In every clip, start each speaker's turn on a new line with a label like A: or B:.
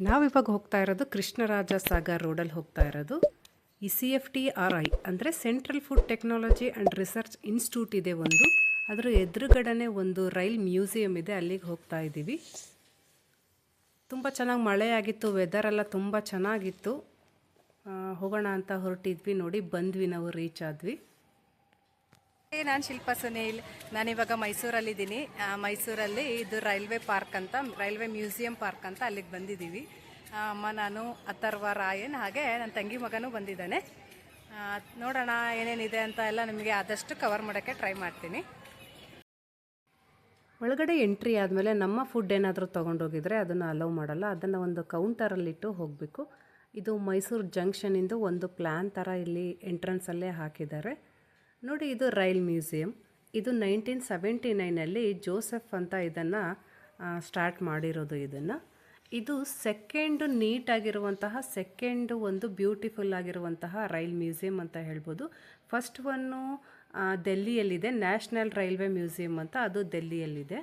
A: ನಾವಿವಾಗ ಹೋಗ್ತಾ ಇರೋದು ಕೃಷ್ಣರಾಜ ಸಾಗರ್ ರೋಡಲ್ಲಿ ಹೋಗ್ತಾ ಇರೋದು. ಈ CFTRI ಅಂದರೆ central food technology and research institute ಇದೆ ಒಂದು. ಅದರ ಎದುರುಗಡೆನೇ ಒಂದು ರೈಲ್ ಮ್ಯೂಸಿಯಂ ಇದೆ, ಅಲ್ಲಿಗೆ ಹೋಗ್ತಾ ಇದ್ದೀವಿ. ತುಂಬ ಚೆನ್ನಾಗಿ ಮಳೆ ಆಗಿತ್ತು, ವೆದರೆಲ್ಲ ತುಂಬ ಚೆನ್ನಾಗಿತ್ತು. ಹೋಗೋಣ ಅಂತ ಹೊರಟಿದ್ವಿ. ನೋಡಿ ಬಂದ್ವಿ, ನಾವು ರೀಚ್ ಆದ್ವಿ.
B: ನಾನು ಶಿಲ್ಪಾ ಸುನೀಲ್. ನಾನಿವಾಗ ಮೈಸೂರಲ್ಲಿದ್ದೀನಿ. ಮೈಸೂರಲ್ಲಿ ಇದು ರೈಲ್ವೆ ಪಾರ್ಕ್ ಅಂತ, ರೈಲ್ವೆ ಮ್ಯೂಸಿಯಂ ಪಾರ್ಕ್ ಅಂತ ಅಲ್ಲಿಗೆ ಬಂದಿದ್ದೀವಿ. ಅಮ್ಮ, ನಾನು, ಅಥರ್ವ, ರಾಯನ್, ಹಾಗೆ ನನ್ನ ತಂಗಿ ಮಗನೂ ಬಂದಿದ್ದಾನೆ. ನೋಡೋಣ ಏನೇನಿದೆ ಅಂತ ಎಲ್ಲ ನಿಮಗೆ ಆದಷ್ಟು ಕವರ್ ಮಾಡೋಕ್ಕೆ ಟ್ರೈ ಮಾಡ್ತೀನಿ.
A: ಒಳಗಡೆ ಎಂಟ್ರಿ ಆದಮೇಲೆ ನಮ್ಮ ಫುಡ್ ಏನಾದರೂ ತೊಗೊಂಡೋಗಿದ್ರೆ ಅದನ್ನು ಅಲೌ ಮಾಡಲ್ಲ. ಅದನ್ನು ಒಂದು ಕೌಂಟರಲ್ಲಿಟ್ಟು ಹೋಗಬೇಕು. ಇದು ಮೈಸೂರು ಜಂಕ್ಷನಿಂದ ಒಂದು ಪ್ಲ್ಯಾನ್ ಥರ ಇಲ್ಲಿ ಎಂಟ್ರೆನ್ಸಲ್ಲೇ ಹಾಕಿದ್ದಾರೆ. ನೋಡಿ, ಇದು ರೈಲ್ ಮ್ಯೂಸಿಯಂ. ಇದು 1979ನಲ್ಲಿ ಜೋಸೆಫ್ ಅಂತ ಇದನ್ನು ಸ್ಟಾರ್ಟ್ ಮಾಡಿರೋದು. ಇದು ಸೆಕೆಂಡು ನೀಟಾಗಿರುವಂತಹ, ಸೆಕೆಂಡು ಒಂದು ಬ್ಯೂಟಿಫುಲ್ ಆಗಿರುವಂತಹ ರೈಲ್ ಮ್ಯೂಸಿಯಂ ಅಂತ ಹೇಳ್ಬೋದು. ಫಸ್ಟ್ ಒನ್ನು ದೆಲ್ಲಿಯಲ್ಲಿದೆ, ನ್ಯಾಷನಲ್ ರೈಲ್ವೆ ಮ್ಯೂಸಿಯಂ ಅಂತ, ಅದು ದೆಲ್ಲಿಯಲ್ಲಿದೆ.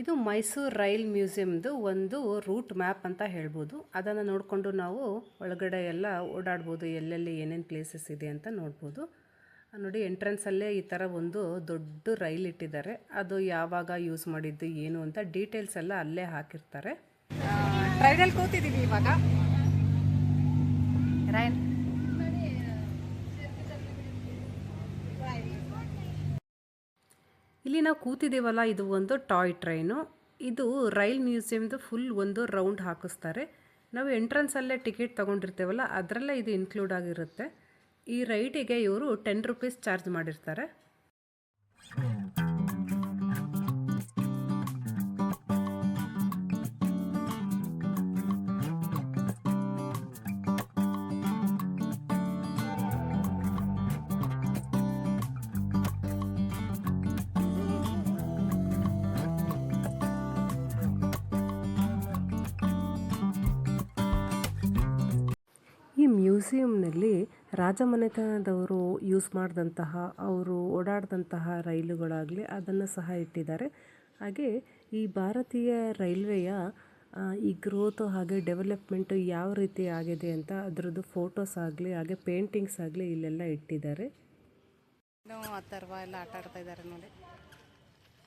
A: ಇದು ಮೈಸೂರು ರೈಲ್ ಮ್ಯೂಸಿಯಮ್ದು ಒಂದು ರೂಟ್ ಮ್ಯಾಪ್ ಅಂತ ಹೇಳ್ಬೋದು. ಅದನ್ನು ನೋಡಿಕೊಂಡು ನಾವು ಒಳಗಡೆ ಎಲ್ಲ ಓಡಾಡ್ಬೋದು, ಎಲ್ಲೆಲ್ಲಿ ಏನೇನು ಪ್ಲೇಸಸ್ ಇದೆ ಅಂತ ನೋಡ್ಬೋದು. ನೋಡಿ, ಎಂಟ್ರೆನ್ಸಲ್ಲೇ ಈ ಥರ ಒಂದು ದೊಡ್ಡ ರೈಲ್ ಇಟ್ಟಿದ್ದಾರೆ. ಅದು ಯಾವಾಗ ಯೂಸ್ ಮಾಡಿದ್ದು ಏನು ಅಂತ ಡೀಟೇಲ್ಸ್ ಎಲ್ಲ ಅಲ್ಲೇ ಹಾಕಿರ್ತಾರೆ.
B: ಟ್ರೈನಲ್ಲಿ ಕೂತಿದ್ದೀವಿ ಇವಾಗ.
A: ಇಲ್ಲಿ ನಾವು ಕೂತಿದ್ದೀವಲ್ಲ, ಇದು ಒಂದು ಟಾಯ್ ಟ್ರೈನು. ಇದು ರೈಲ್ ಮ್ಯೂಸಿಯಮ್ದು ಫುಲ್ ಒಂದು ರೌಂಡ್ ಹಾಕಿಸ್ತಾರೆ. ನಾವು ಎಂಟ್ರೆನ್ಸಲ್ಲೇ ಟಿಕೆಟ್ ತೊಗೊಂಡಿರ್ತೇವಲ್ಲ, ಅದರಲ್ಲೇ ಇದು ಇನ್ಕ್ಲೂಡ್ ಆಗಿರುತ್ತೆ. ಈ ರೈಡಿಗೆ ಇವರು 10 ರೂಪೀಸ್ ಚಾರ್ಜ್ ಮಾಡಿರ್ತಾರೆ. ಈ ಮ್ಯೂಸಿಯಂನಲ್ಲಿ ರಾಜಮನೆತನದವರು ಯೂಸ್ ಮಾಡಿದಂತಹ, ಅವರು ಓಡಾಡಿದಂತಹ ರೈಲುಗಳಾಗಲಿ ಅದನ್ನು ಸಹ ಇಟ್ಟಿದ್ದಾರೆ. ಹಾಗೆ ಈ ಭಾರತೀಯ ರೈಲ್ವೆಯ ಈ ಗ್ರೋತು ಹಾಗೆ ಡೆವಲಪ್ಮೆಂಟು ಯಾವ ರೀತಿ ಆಗಿದೆ ಅಂತ ಅದರದ್ದು ಫೋಟೋಸ್ ಆಗಲಿ ಹಾಗೆ ಪೇಂಟಿಂಗ್ಸ್ ಆಗಲಿ ಇಲ್ಲೆಲ್ಲ ಇಟ್ಟಿದ್ದಾರೆ.
B: ಅಥರ್ವ ಎಲ್ಲ ಆಟ ಆಡ್ತಾ ಇದ್ದಾರೆ ನೋಡಿ.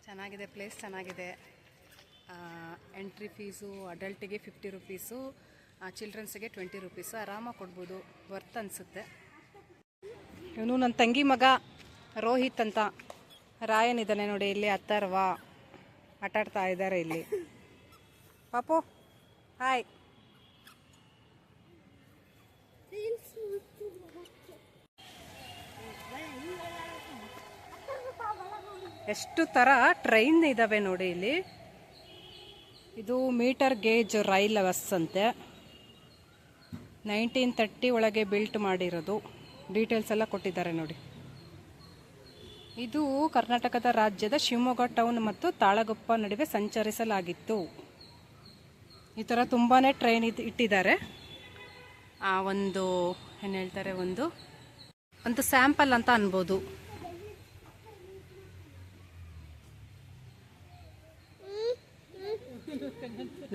B: ಚೆನ್ನಾಗಿದೆ, ಪ್ಲೇಸ್ ಚೆನ್ನಾಗಿದೆ. ಎಂಟ್ರಿ ಫೀಸು ಅಡಲ್ಟಿಗೆ 50 ರೂಪೀಸು, ಚಿಲ್ಡ್ರನ್ಸಿಗೆ 20 ರೂಪೀಸು. ಆರಾಮಾಗಿ ಕೊಡ್ಬೋದು, ವರ್ತ್ ಅನಿಸುತ್ತೆ. ಇವನು ನನ್ನ ತಂಗಿ ಮಗ ರೋಹಿತ್ ಅಂತ. ರಾಯನ್ ಇದ್ದಾನೆ ನೋಡಿ ಇಲ್ಲಿ. ಅಥರ್ವ ಆಟಾಡ್ತಾ ಇದ್ದಾರೆ ಇಲ್ಲಿ. ಪಾಪು ಹಾಯ್. ಎಷ್ಟು ಥರ ಟ್ರೈನ್ ಇದ್ದಾವೆ ನೋಡಿ ಇಲ್ಲಿ. ಇದು ಮೀಟರ್ ಗೇಜ್ ರೈಲ್ ಬಸ್ ಅಂತೆ. 1930 ಒಳಗೆ ಬಿಲ್ಟ್ ಮಾಡಿರೋದು. ಡೀಟೇಲ್ಸ್ ಎಲ್ಲ ಕೊಟ್ಟಿದ್ದಾರೆ ನೋಡಿ. ಇದು ಕರ್ನಾಟಕದ ರಾಜ್ಯದ ಶಿವಮೊಗ್ಗ ಟೌನ್ ಮತ್ತು ತಾಳಗುಪ್ಪ ನಡುವೆ ಸಂಚರಿಸಲಾಗಿತ್ತು. ಈ ಥರ ತುಂಬಾ ಟ್ರೈನ್ ಇಟ್ಟಿದ್ದಾರೆ. ಒಂದು ಏನು ಹೇಳ್ತಾರೆ, ಒಂದು ಸ್ಯಾಂಪಲ್ ಅಂತ ಅನ್ಬೋದು.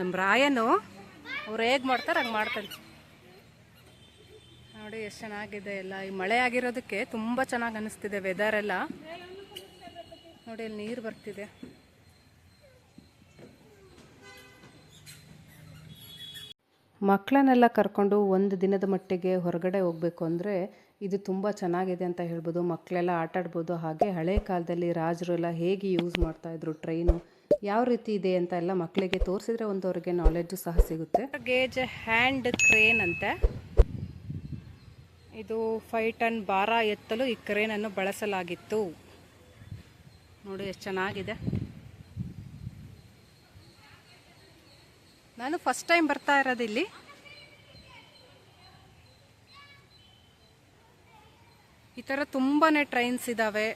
B: ನಮ್ಮ ರಾಯನು ಅವ್ರು ಹೇಗೆ ಮಾಡ್ತಾರೆ ಹಂಗೆ ಮಾಡ್ತಾರೆ ನೋಡಿ. ಎಷ್ಟು ಚೆನ್ನಾಗಿದೆ ಎಲ್ಲ. ಈ ಮಳೆ ಆಗಿರೋದಕ್ಕೆ ತುಂಬ ಚೆನ್ನಾಗಿ ಅನಿಸ್ತಿದೆ ವೆದರ್ ಎಲ್ಲ. ನೋಡಿ, ಅಲ್ಲಿ ನೀರು ಬರ್ತಿದೆ.
A: ಮಕ್ಕಳನ್ನೆಲ್ಲ ಕರ್ಕೊಂಡು ಒಂದು ದಿನದ ಮಟ್ಟಿಗೆ ಹೊರಗಡೆ ಹೋಗಬೇಕು ಅಂದರೆ ಇದು ತುಂಬ ಚೆನ್ನಾಗಿದೆ ಅಂತ ಹೇಳ್ಬೋದು. ಮಕ್ಕಳೆಲ್ಲ ಆಟಾಡ್ಬೋದು. ಹಾಗೆ ಹಳೆ ಕಾಲದಲ್ಲಿ ರಾಜರು ಎಲ್ಲ ಹೇಗೆ ಯೂಸ್ ಮಾಡ್ತಾಯಿದ್ರು ಟ್ರೈನು, ಯಾವ ರೀತಿ ಇದೆ ಅಂತ ಎಲ್ಲ ಮಕ್ಕಳಿಗೆ ತೋರಿಸಿದ್ರೆ ಒಂದು ಅವ್ರಿಗೆ ನಾಲೆಡ್ಜು ಸಹ ಸಿಗುತ್ತೆ.
B: ಗೇಜ್ ಹ್ಯಾಂಡ್ ಕ್ರೇನ್ ಅಂತೆ. ಇದು 5 ಟನ್ ಭಾರ ಎತ್ತಲು ಈ ಕ್ರೇನನ್ನು ಬಳಸಲಾಗಿತ್ತು. ನೋಡಿ ಎಷ್ಟು ಚೆನ್ನಾಗಿದೆ. ನಾನು ಫಸ್ಟ್ ಟೈಮ್ ಬರ್ತಾ ಇರೋದು ಇಲ್ಲಿ. ಈ ಥರ ತುಂಬಾ ಟ್ರೈನ್ಸ್ ಇದ್ದಾವೆ.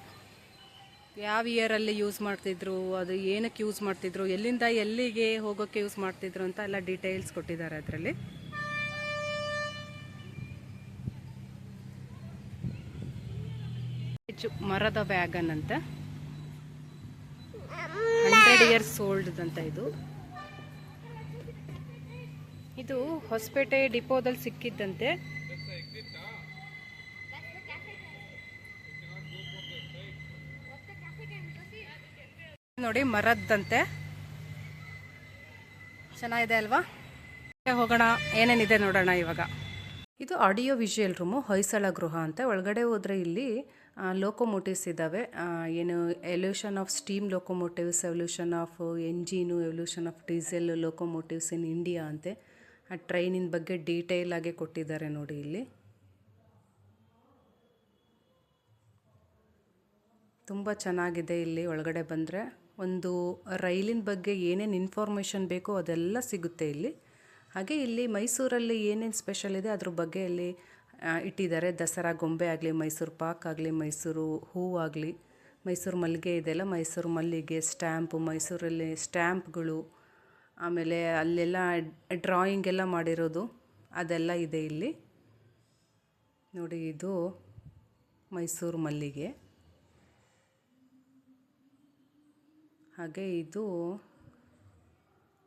B: ಯಾವ ಇಯರಲ್ಲಿ ಯೂಸ್ ಮಾಡ್ತಿದ್ರು, ಅದು ಏನಕ್ಕೆ ಯೂಸ್ ಮಾಡ್ತಿದ್ರು, ಎಲ್ಲಿಂದ ಎಲ್ಲಿಗೆ ಹೋಗೋಕ್ಕೆ ಯೂಸ್ ಮಾಡ್ತಿದ್ರು ಅಂತ ಎಲ್ಲ ಡೀಟೇಲ್ಸ್ ಕೊಟ್ಟಿದ್ದಾರೆ ಅದರಲ್ಲಿ. ಮರದ ವ್ಯಾಗನ್ ಅಂತ, 100 years old ಅಂತ ಇದು. ಇದು ಹೊಸಪೇಟೆ ಡಿಪೋದಲ್ಲಿ ಸಿಕ್ಕಿದ್ದಂತೆ. ನೋಡಿ ಮರದ್ದಂತೆ, ಚೆನ್ನಾಗಿದೆ ಅಲ್ವಾ? ಹೋಗೋಣ, ಏನೇನಿದೆ ನೋಡೋಣ ಇವಾಗ.
A: ಇದು ಆಡಿಯೋ ವಿಜುವಲ್ ರೂಮು, ಹೊಯ್ಸಳ ಗೃಹ ಅಂತ. ಒಳಗಡೆ ಹೋದರೆ ಇಲ್ಲಿ ಲೋಕೋಮೋಟಿವ್ಸ್ ಇದ್ದಾವೆ. ಏನು evolution of steam ಲೋಕೋಮೋಟಿವ್ಸ್, evolution of engine, evolution of diesel ಲೋಕೋಮೋಟಿವ್ಸ್ in India ಅಂತೆ. ಆ ಟ್ರೈನಿನ ಬಗ್ಗೆ ಡೀಟೇಲ್ ಆಗಿ ಕೊಟ್ಟಿದ್ದಾರೆ ನೋಡಿ ಇಲ್ಲಿ. ತುಂಬ ಚೆನ್ನಾಗಿದೆ. ಇಲ್ಲಿ ಒಳಗಡೆ ಬಂದರೆ ಒಂದು ರೈಲಿನ ಬಗ್ಗೆ ಏನೇನು ಇನ್ಫಾರ್ಮೇಷನ್ ಬೇಕೋ ಅದೆಲ್ಲ ಸಿಗುತ್ತೆ ಇಲ್ಲಿ. ಹಾಗೆ ಇಲ್ಲಿ ಮೈಸೂರಲ್ಲಿ ಏನೇನು ಸ್ಪೆಷಲ್ ಇದೆ ಅದ್ರ ಬಗ್ಗೆ ಇಲ್ಲಿ ಇಟ್ಟಿದ್ದಾರೆ. ದಸರಾ ಗೊಂಬೆ ಆಗಲಿ, ಮೈಸೂರು ಪಾಕ್ ಆಗಲಿ, ಮೈಸೂರು ಹೂವಾಗಲಿ, ಮೈಸೂರು ಮಲ್ಲಿಗೆ ಇದೆಲ್ಲ, ಮೈಸೂರು ಮಲ್ಲಿಗೆ ಸ್ಟ್ಯಾಂಪು, ಮೈಸೂರಲ್ಲಿ ಸ್ಟ್ಯಾಂಪ್ಗಳು, ಆಮೇಲೆ ಅಲ್ಲೆಲ್ಲ ಡ್ರಾಯಿಂಗ್ ಎಲ್ಲ ಮಾಡಿರೋದು ಅದೆಲ್ಲ ಇದೆ ಇಲ್ಲಿ ನೋಡಿ. ಇದು ಮೈಸೂರು ಮಲ್ಲಿಗೆ. ಹಾಗೆ ಇದು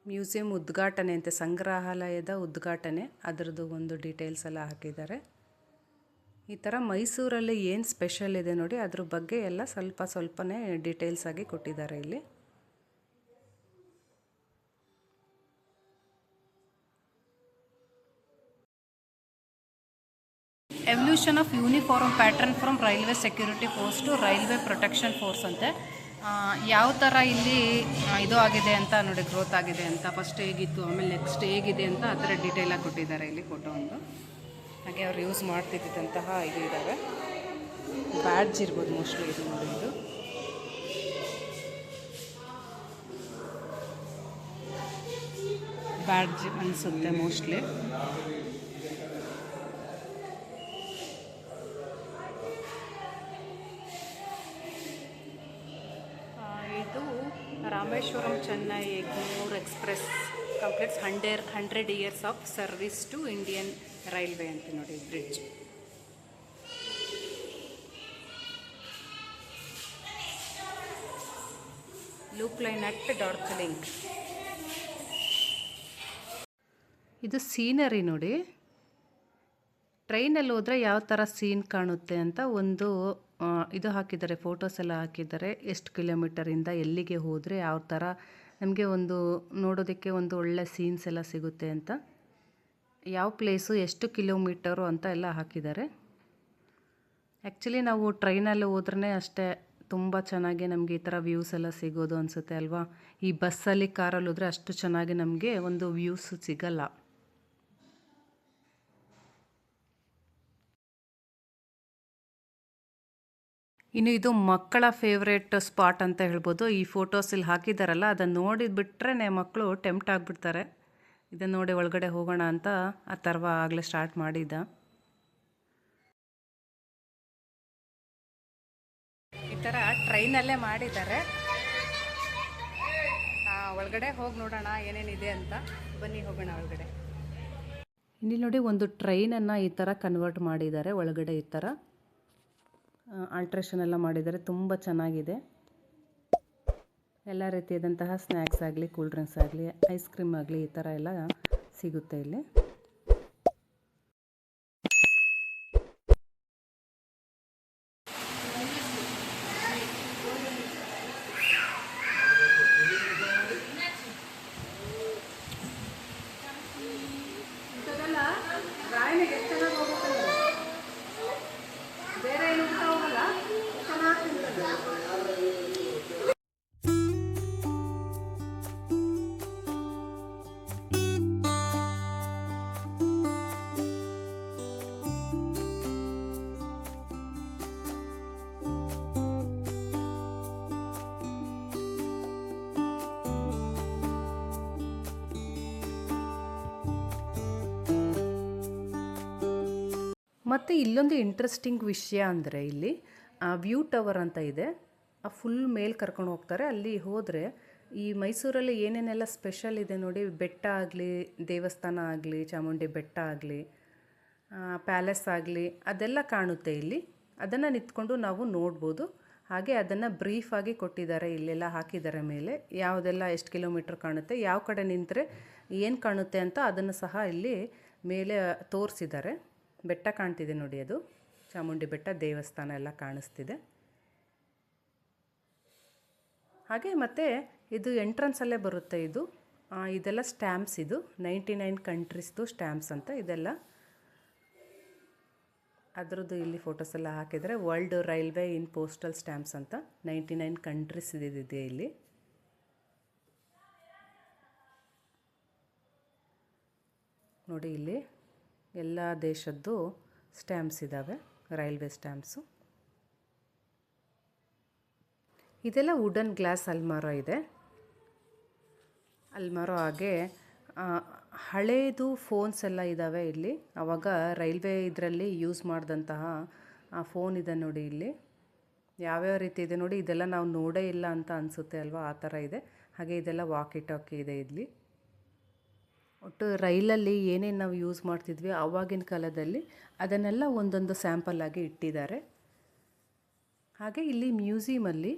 A: ಮ್ಯೂಸಿಯಂ ಉದ್ಘಾಟನೆ ಅಂತೆ, ಸಂಗ್ರಹಾಲಯದ ಉದ್ಘಾಟನೆ, ಅದರದ್ದು ಒಂದು ಡೀಟೇಲ್ಸ್ ಎಲ್ಲ ಹಾಕಿದ್ದಾರೆ. ಈ ಥರ ಮೈಸೂರಲ್ಲಿ ಏನು ಸ್ಪೆಷಲ್ ಇದೆ ನೋಡಿ ಅದ್ರ ಬಗ್ಗೆ ಎಲ್ಲ ಸ್ವಲ್ಪನೇ ಡೀಟೇಲ್ಸ್ ಆಗಿ ಕೊಟ್ಟಿದ್ದಾರೆ ಇಲ್ಲಿ.
B: Evolution of uniform pattern from railway security force to railway protection force ಅಂತೆ. ಯಾವ ಥರ ಇಲ್ಲಿ ಇದು ಆಗಿದೆ ಅಂತ ನೋಡಿ, ಗ್ರೋತ್ ಆಗಿದೆ ಅಂತ, ಫಸ್ಟ್ ಹೇಗಿತ್ತು ಆಮೇಲೆ ನೆಕ್ಸ್ಟ್ ಹೇಗಿದೆ ಅಂತ ಆ ಥರ ಡೀಟೇಲಾಗಿ ಕೊಟ್ಟಿದ್ದಾರೆ ಇಲ್ಲಿ ಫೋಟೋ ಒಂದು. ಹಾಗೆ ಅವ್ರು ಯೂಸ್ ಮಾಡ್ತಿದ್ದಂತಹ ಇದು ಇದ್ದಾವೆ, ಬ್ಯಾಡ್ಜ್ ಇರ್ಬೋದು ಮೋಸ್ಟ್ಲಿ ಇದು ನೋಡಿ. ಇದು ಬ್ಯಾಡ್ಜ್ ಅನಿಸುತ್ತೆ ಮೋಸ್ಟ್ಲಿ. ಇದು Rameswaram Chennai Egmore express completes 100 years of service to Indian railway ಅಂತ ನೋಡಿ bridge. Loop line at Darjeeling.
A: ಇದು ಸೀನರಿ ನೋಡಿ. ಟ್ರೈನಲ್ಲಿ ಹೋದರೆ ಯಾವ ಥರ ಸೀನ್ ಕಾಣುತ್ತೆ ಅಂತ ಒಂದು ಇದು ಹಾಕಿದ್ದಾರೆ, ಫೋಟೋಸ್ ಎಲ್ಲ ಹಾಕಿದ್ದಾರೆ. ಎಷ್ಟು ಕಿಲೋಮೀಟರಿಂದ ಎಲ್ಲಿಗೆ ಹೋದರೆ ಯಾವ ಥರ ನಮಗೆ ಒಂದು ನೋಡೋದಕ್ಕೆ ಒಂದು ಒಳ್ಳೆ ಸೀನ್ಸ್ ಎಲ್ಲ ಸಿಗುತ್ತೆ ಅಂತ, ಯಾವ ಪ್ಲೇಸು ಎಷ್ಟು ಕಿಲೋಮೀಟರು ಅಂತ ಎಲ್ಲ ಹಾಕಿದ್ದಾರೆ. ಆ್ಯಕ್ಚುಲಿ ನಾವು ಟ್ರೈನಲ್ಲಿ ಹೋದ್ರೇ ಅಷ್ಟೇ ತುಂಬ ಚೆನ್ನಾಗಿ ನಮಗೆ ಈ ಥರ ವ್ಯೂಸ್ ಎಲ್ಲ ಸಿಗೋದು ಅನಿಸುತ್ತೆ ಅಲ್ವಾ. ಈ ಬಸ್ಸಲ್ಲಿ ಕಾರಲ್ಲಿ ಹೋದರೆ ಅಷ್ಟು ಚೆನ್ನಾಗಿ ನಮಗೆ ಒಂದು ವ್ಯೂಸ್ ಸಿಗಲ್ಲ. ಇನ್ನು ಇದು ಮಕ್ಕಳ ಫೇವ್ರೇಟ್ ಸ್ಪಾಟ್ ಅಂತ ಹೇಳ್ಬೋದು. ಈ ಫೋಟೋಸ್ ಇಲ್ಲಿ ಹಾಕಿದ್ದಾರಲ್ಲ ಅದನ್ನು ನೋಡಿಬಿಟ್ರೆ ಮಕ್ಕಳು ಟೆಂಪ್ಟ್ ಆಗಿಬಿಡ್ತಾರೆ. ಇದನ್ನು ನೋಡಿ ಒಳಗಡೆ ಹೋಗೋಣ ಅಂತ ಆ ಥರ ಆಗಲೇ ಸ್ಟಾರ್ಟ್ ಮಾಡಿದ್ದ.
B: ಈ ಥರ ಟ್ರೈನಲ್ಲೇ ಮಾಡಿದ್ದಾರೆ. ಒಳಗಡೆ ಹೋಗಿ ನೋಡೋಣ ಏನೇನಿದೆ ಅಂತ. ಬನ್ನಿ ಹೋಗೋಣ ಒಳಗಡೆ.
A: ಇಲ್ಲಿ ನೋಡಿ ಒಂದು ಟ್ರೈನನ್ನು ಈ ಥರ ಕನ್ವರ್ಟ್ ಮಾಡಿದ್ದಾರೆ. ಒಳಗಡೆ ಈ ಥರ ಆಲ್ಟ್ರೇಷನ್ ಎಲ್ಲ ಮಾಡಿದ್ದಾರೆ. ತುಂಬ ಚೆನ್ನಾಗಿದೆ. ಎಲ್ಲ ರೀತಿಯಾದಂತಹ ಸ್ನ್ಯಾಕ್ಸ್ ಆಗಲಿ, ಕೂಲ್ ಡ್ರಿಂಕ್ಸ್ ಆಗಲಿ, ಐಸ್ ಕ್ರೀಮ್ ಆಗಲಿ ಈ ಥರ ಎಲ್ಲ ಸಿಗುತ್ತೆ ಇಲ್ಲಿ. ಮತ್ತು ಇಲ್ಲೊಂದು ಇಂಟ್ರೆಸ್ಟಿಂಗ್ ವಿಷಯ ಅಂದರೆ ಇಲ್ಲಿ ವ್ಯೂ ಟವರ್ ಅಂತ ಇದೆ. ಆ ಫುಲ್ ಮೇಲೆ ಕರ್ಕೊಂಡು ಹೋಗ್ತಾರೆ. ಅಲ್ಲಿ ಹೋದರೆ ಈ ಮೈಸೂರಲ್ಲಿ ಏನೇನೆಲ್ಲ ಸ್ಪೆಷಲ್ ಇದೆ ನೋಡಿ, ಬೆಟ್ಟ ಆಗಲಿ, ದೇವಸ್ಥಾನ ಆಗಲಿ, ಚಾಮುಂಡಿ ಬೆಟ್ಟ ಆಗಲಿ, ಪ್ಯಾಲೇಸ್ ಆಗಲಿ, ಅದೆಲ್ಲ ಕಾಣುತ್ತೆ ಇಲ್ಲಿ. ಅದನ್ನು ನಿಂತ್ಕೊಂಡು ನಾವು ನೋಡ್ಬೋದು. ಹಾಗೆ ಅದನ್ನು ಬ್ರೀಫಾಗಿ ಕೊಟ್ಟಿದ್ದಾರೆ, ಇಲ್ಲೆಲ್ಲ ಹಾಕಿದ್ದಾರೆ ಮೇಲೆ ಯಾವುದೆಲ್ಲ ಎಷ್ಟು ಕಿಲೋಮೀಟ್ರ್ ಕಾಣುತ್ತೆ, ಯಾವ ಕಡೆ ನಿಂತರೆ ಏನು ಕಾಣುತ್ತೆ ಅಂತ ಅದನ್ನು ಸಹ ಇಲ್ಲಿ ಮೇಲೆ ತೋರಿಸಿದ್ದಾರೆ. ಬೆಟ್ಟ ಕಾಣ್ತಿದೆ ನೋಡಿ, ಅದು ಚಾಮುಂಡಿ ಬೆಟ್ಟ, ದೇವಸ್ಥಾನ ಎಲ್ಲ ಕಾಣಿಸ್ತಿದೆ. ಹಾಗೆ ಮತ್ತು ಇದು ಎಂಟ್ರೆನ್ಸಲ್ಲೇ ಬರುತ್ತೆ. ಇದೆಲ್ಲ ಸ್ಟ್ಯಾಂಪ್ಸ್, ಇದು 99 ಕಂಟ್ರೀಸ್ದು ಸ್ಟ್ಯಾಂಪ್ಸ್ ಅಂತ ಇದೆಲ್ಲ. ಅದರದ್ದು ಇಲ್ಲಿ ಫೋಟೋಸ್ ಎಲ್ಲ ಹಾಕಿದರೆ ವರ್ಲ್ಡ್ ರೈಲ್ವೆ ಇನ್ ಪೋಸ್ಟಲ್ ಸ್ಟ್ಯಾಂಪ್ಸ್ ಅಂತ 99 ಕಂಟ್ರೀಸ್ ಇದೆ ಇಲ್ಲಿ. ನೋಡಿ ಇಲ್ಲಿ ಎಲ್ಲ ದೇಶದ್ದು ಸ್ಟ್ಯಾಂಪ್ಸ್ ಇದ್ದಾವೆ, ರೈಲ್ವೆ ಸ್ಟ್ಯಾಂಪ್ಸು. ಇದೆಲ್ಲ ವುಡನ್ ಗ್ಲಾಸ್ ಅಲ್ಮಾರೋ ಇದೆ. ಅಲ್ಮಾರೋ ಹಾಗೆ ಹಳೇದು ಫೋನ್ಸ್ ಎಲ್ಲ ಇದ್ದಾವೆ ಇಲ್ಲಿ. ಆವಾಗ ರೈಲ್ವೆ ಇದರಲ್ಲಿ ಯೂಸ್ ಮಾಡಿದಂತಹ ಫೋನ್ ಇದೆ ನೋಡಿ ಇಲ್ಲಿ. ಯಾವ್ಯಾವ ರೀತಿ ಇದೆ ನೋಡಿ, ಇದೆಲ್ಲ ನಾವು ನೋಡೇ ಇಲ್ಲ ಅಂತ ಅನಿಸುತ್ತೆ ಅಲ್ವಾ, ಆ ಥರ ಇದೆ. ಹಾಗೆ ಇದೆಲ್ಲ ವಾಕಿ ಟಾಕಿ ಇದೆ ಇಲ್ಲಿ. ಒಟ್ಟು ರೈಲಲ್ಲಿ ಏನೇನು ನಾವು ಯೂಸ್ ಮಾಡ್ತಿದ್ವಿ ಆವಾಗಿನ ಕಾಲದಲ್ಲಿ ಅದನ್ನೆಲ್ಲ ಒಂದೊಂದು ಸ್ಯಾಂಪಲ್ ಆಗಿ ಇಟ್ಟಿದ್ದಾರೆ. ಹಾಗೆ ಇಲ್ಲಿ ಮ್ಯೂಸಿಯಮಲ್ಲಿ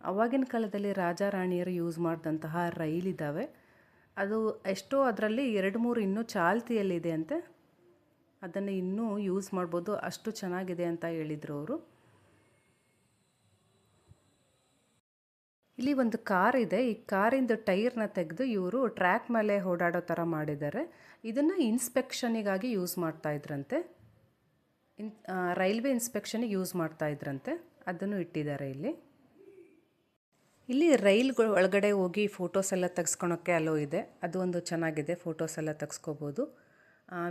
A: ಆವಾಗಿನ ಕಾಲದಲ್ಲಿ ರಾಜ ರಾಣಿಯರು ಯೂಸ್ ಮಾಡಿದಂತಹ ರೈಲಿದ್ದಾವೆ. ಅದು ಎಷ್ಟೋ ಅದರಲ್ಲಿ 2-3 ಇನ್ನೂ ಚಾಲ್ತಿಯಲ್ಲಿದೆ ಅಂತೆ. ಅದನ್ನು ಇನ್ನೂ ಯೂಸ್ ಮಾಡ್ಬೋದು, ಅಷ್ಟು ಚೆನ್ನಾಗಿದೆ ಅಂತ ಹೇಳಿದರು ಅವರು. ಇಲ್ಲಿ ಒಂದು ಕಾರ್ ಇದೆ. ಈ ಕಾರಿಂದು ಟೈರ್ನ ತೆಗೆದು ಇವರು ಟ್ರ್ಯಾಕ್ ಮೇಲೆ ಓಡಾಡೋ ಥರ ಮಾಡಿದ್ದಾರೆ. ಇದನ್ನು ಇನ್ಸ್ಪೆಕ್ಷನಿಗಾಗಿ ಯೂಸ್ ಮಾಡ್ತಾಯಿದ್ರಂತೆ, ರೈಲ್ವೆ ಇನ್ಸ್ಪೆಕ್ಷನಿಗೆ ಯೂಸ್ ಮಾಡ್ತಾಯಿದ್ರಂತೆ. ಅದನ್ನು ಇಟ್ಟಿದ್ದಾರೆ ಇಲ್ಲಿ. ಇಲ್ಲಿ ರೈಲ್ಗಳ ಒಳಗಡೆ ಹೋಗಿ ಫೋಟೋಸ್ ಎಲ್ಲ ತೆಗೆಸ್ಕೊಳೋಕ್ಕೆ ಅಲೋ ಇದೆ. ಅದು ಒಂದು ಚೆನ್ನಾಗಿದೆ, ಫೋಟೋಸ್ ಎಲ್ಲ ತೆಗೆಸ್ಕೋಬೋದು.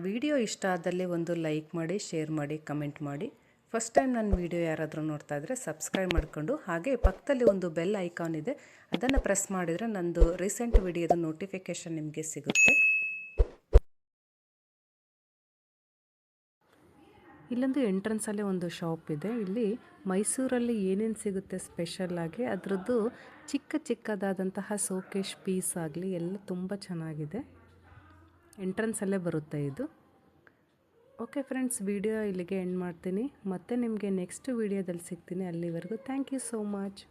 A: ವಿಡಿಯೋ ಇಷ್ಟ ಆದಲ್ಲಿ ಒಂದು ಲೈಕ್ ಮಾಡಿ, ಶೇರ್ ಮಾಡಿ, ಕಮೆಂಟ್ ಮಾಡಿ. ಫಸ್ಟ್ ಟೈಮ್ ನನ್ನ ವಿಡಿಯೋ ಯಾರಾದರೂ ನೋಡ್ತಾ ಇದ್ದರೆ ಸಬ್ಸ್ಕ್ರೈಬ್ ಮಾಡಿಕೊಂಡು, ಹಾಗೆ ಪಕ್ಕದಲ್ಲಿ ಒಂದು ಬೆಲ್ ಐಕಾನ್ ಇದೆ, ಅದನ್ನು ಪ್ರೆಸ್ ಮಾಡಿದರೆ ನಂದು ರೀಸೆಂಟ್ ವಿಡಿಯೋದ ನೋಟಿಫಿಕೇಷನ್ ನಿಮಗೆ ಸಿಗುತ್ತೆ. ಇಲ್ಲೊಂದು ಎಂಟ್ರೆನ್ಸಲ್ಲೇ ಒಂದು ಶಾಪ್ ಇದೆ. ಇಲ್ಲಿ ಮೈಸೂರಲ್ಲಿ ಏನೇನು ಸಿಗುತ್ತೆ ಸ್ಪೆಷಲ್ಲಾಗಿ ಅದರದ್ದು ಚಿಕ್ಕದಾದಂತಹ ಸೋಕೇಶ್ ಪೀಸ್ ಆಗಲಿ ಎಲ್ಲ ತುಂಬ ಚೆನ್ನಾಗಿದೆ. ಎಂಟ್ರೆನ್ಸಲ್ಲೇ ಬರುತ್ತೆ ಇದು. ಓಕೆ ಫ್ರೆಂಡ್ಸ್, ವಿಡಿಯೋ ಇಲ್ಲಿಗೆ ಎಂಡ್ ಮಾಡ್ತೀನಿ. ಮತ್ತೆ ನಿಮಗೆ ನೆಕ್ಸ್ಟ್ ವಿಡಿಯೋದಲ್ಲಿ ಸಿಗ್ತೀನಿ. ಅಲ್ಲಿವರೆಗೂ ಥ್ಯಾಂಕ್ ಯು ಸೋ ಮಚ್.